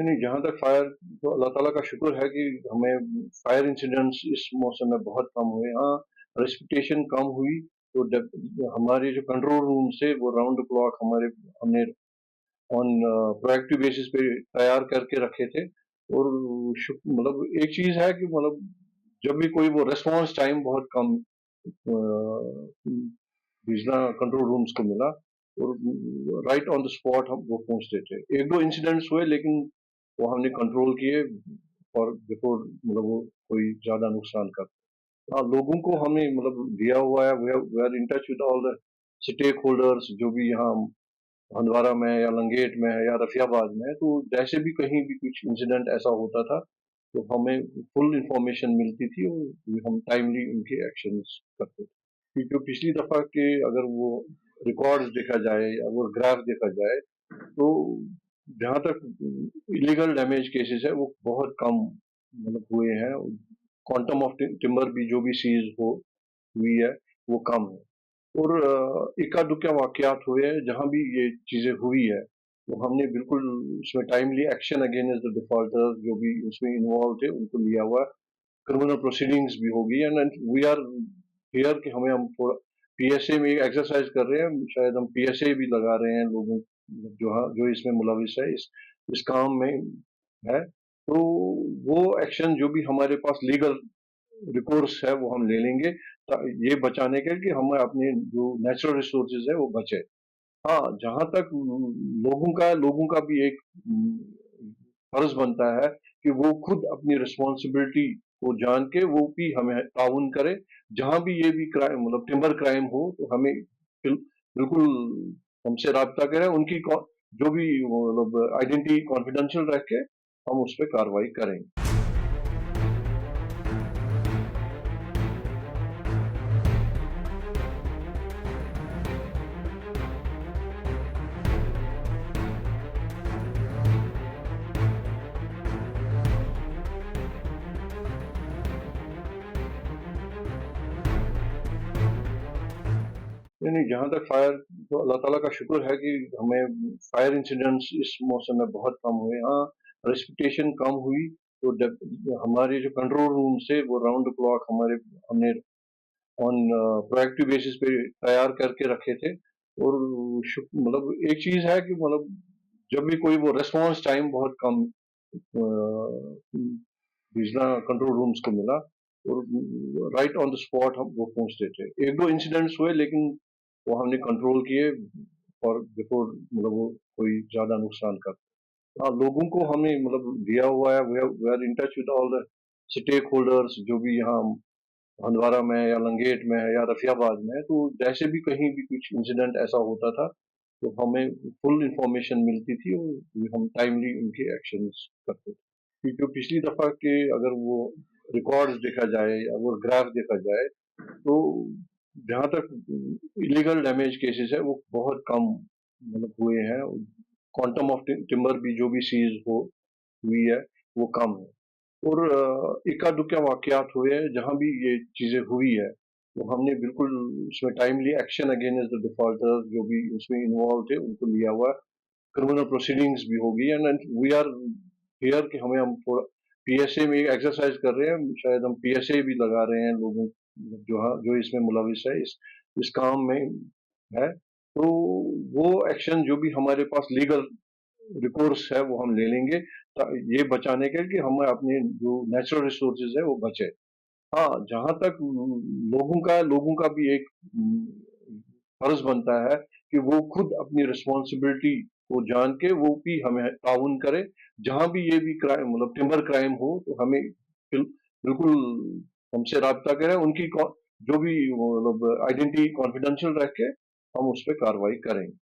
नहीं, नहीं, जहाँ तक फायर तो अल्लाह ताला का शुक्र है कि हमें फायर इंसिडेंट्स इस मौसम में बहुत कम हुए। हाँ, प्रेसिपिटेशन कम हुई तो हमारे जो कंट्रोल रूम से वो राउंड द क्लॉक हमने ऑन प्रोएक्टिव बेसिस पे तैयार करके रखे थे। और मतलब एक चीज़ है कि मतलब जब भी कोई वो रिस्पॉन्स टाइम बहुत कम बिजला कंट्रोल रूम्स को मिला और राइट ऑन द स्पॉट हम वो पहुंचते थे। एक दो इंसिडेंट्स हुए लेकिन वो हमने कंट्रोल किए और बिफोर मतलब वो कोई ज्यादा नुकसान कर। हाँ, लोगों को हमें मतलब दिया हुआ है, we are in touch with all the stakeholders जो भी यहाँ हंदवाड़ा में या लंगेट में है या रफियाबाद में है। तो जैसे भी कहीं भी कुछ इंसिडेंट ऐसा होता था तो हमें फुल इंफॉर्मेशन मिलती थी और हम टाइमली उनके एक्शंस करते थे। कि जो पिछली दफा के अगर वो रिकॉर्ड्स देखा जाए या वो ग्राफ देखा जाए तो जहाँ तक इलीगल डैमेज केसेस है वो बहुत कम मतलब हुए हैं। क्वांटम ऑफ टिम्बर भी जो भी सीज हो हुई है वो कम है। और इक्का दुक्का वाकयात हुए हैं जहाँ भी ये चीजें हुई है तो हमने बिल्कुल उसमें timely action against the defaulters जो भी उसमें इन्वॉल्व थे उनको लिया हुआ। क्रिमिनल प्रोसीडिंग्स भी होगी एंड वी आर हियर कि हम थोड़ा पीएसए में एक्सरसाइज कर रहे हैं। शायद हम पीएसए भी लगा रहे हैं लोगों जो इसमें मुलविस है इस काम में है। तो वो एक्शन जो भी हमारे पास लीगल रिकोर्स है वो हम ले लेंगे ये बचाने के कि हमें अपने जो नेचुरल रिसोर्सेज है वो बचे। हाँ, जहाँ तक लोगों का भी एक फर्ज बनता है कि वो खुद अपनी रिस्पॉन्सिबिलिटी को जान के वो भी हमें ताउन करे। जहाँ भी ये भी क्राइम मतलब टिम्बर क्राइम हो तो हमें बिल्कुल हमसे राब्ता करें। उनकी जो भी मतलब आइडेंटिटी कॉन्फिडेंशियल रख के हम उस पर कार्रवाई करेंगे। नहीं, नहीं, जहाँ तक फायर तो अल्लाह ताला का शुक्र है कि हमें फायर इंसिडेंट्स इस मौसम में बहुत कम हुए। हाँ, प्रेसिपिटेशन कम हुई तो हमारे जो कंट्रोल रूम से वो राउंड द क्लॉक हमने ऑन प्रोएक्टिव बेसिस पे तैयार करके रखे थे। और मतलब एक चीज़ है कि मतलब जब भी कोई वो रिस्पॉन्स टाइम बहुत कम बिजला कंट्रोल रूम्स को मिला और राइट ऑन द स्पॉट हम वो पहुंचते थे। एक दो इंसिडेंट्स हुए लेकिन वो हमने कंट्रोल किए और बिफोर मतलब वो कोई ज्यादा नुकसान कर। हाँ, लोगों को हमें मतलब दिया हुआ है, we are in touch with all the stakeholders जो भी यहाँ हंदवाड़ा में या लंगेट में है या रफियाबाद में है। तो जैसे भी कहीं भी कुछ इंसिडेंट ऐसा होता था तो हमें फुल इंफॉर्मेशन मिलती थी और हम टाइमली उनके एक्शंस करते थे। कि जो पिछली दफा के अगर वो रिकॉर्ड्स देखा जाए या वो ग्राफ देखा जाए तो जहाँ तक इलीगल डैमेज केसेस है वो बहुत कम मतलब हुए हैं। क्वांटम ऑफ टिम्बर भी जो भी सीज हो हुई है वो कम है। और इक्का दुक्का वाकयात हुए हैं जहाँ भी ये चीजें हुई है तो हमने बिल्कुल उसमें timely action against the defaulters जो भी उसमें इन्वॉल्व थे उनको लिया हुआ। क्रिमिनल प्रोसीडिंग्स भी होगी एंड वी आर हियर कि हम थोड़ा पीएसए में एक्सरसाइज कर रहे हैं। शायद हम पीएसए भी लगा रहे हैं लोगों जो इसमें मुलविस है इस काम में है। तो वो एक्शन जो भी हमारे पास लीगल रिकोर्स है वो हम ले लेंगे ये बचाने के कि हमें अपने जो नेचुरल रिसोर्सेज है वो बचे। हाँ, जहाँ तक लोगों का भी एक फर्ज बनता है कि वो खुद अपनी रिस्पॉन्सिबिलिटी को जान के वो भी हमें ताउन करे। जहाँ भी ये भी क्राइम मतलब टिम्बर क्राइम हो तो हमें बिल्कुल हमसे राब्ता करें। उनकी जो भी मतलब आइडेंटिटी कॉन्फिडेंशियल रख के हम उस पर कार्रवाई करेंगे।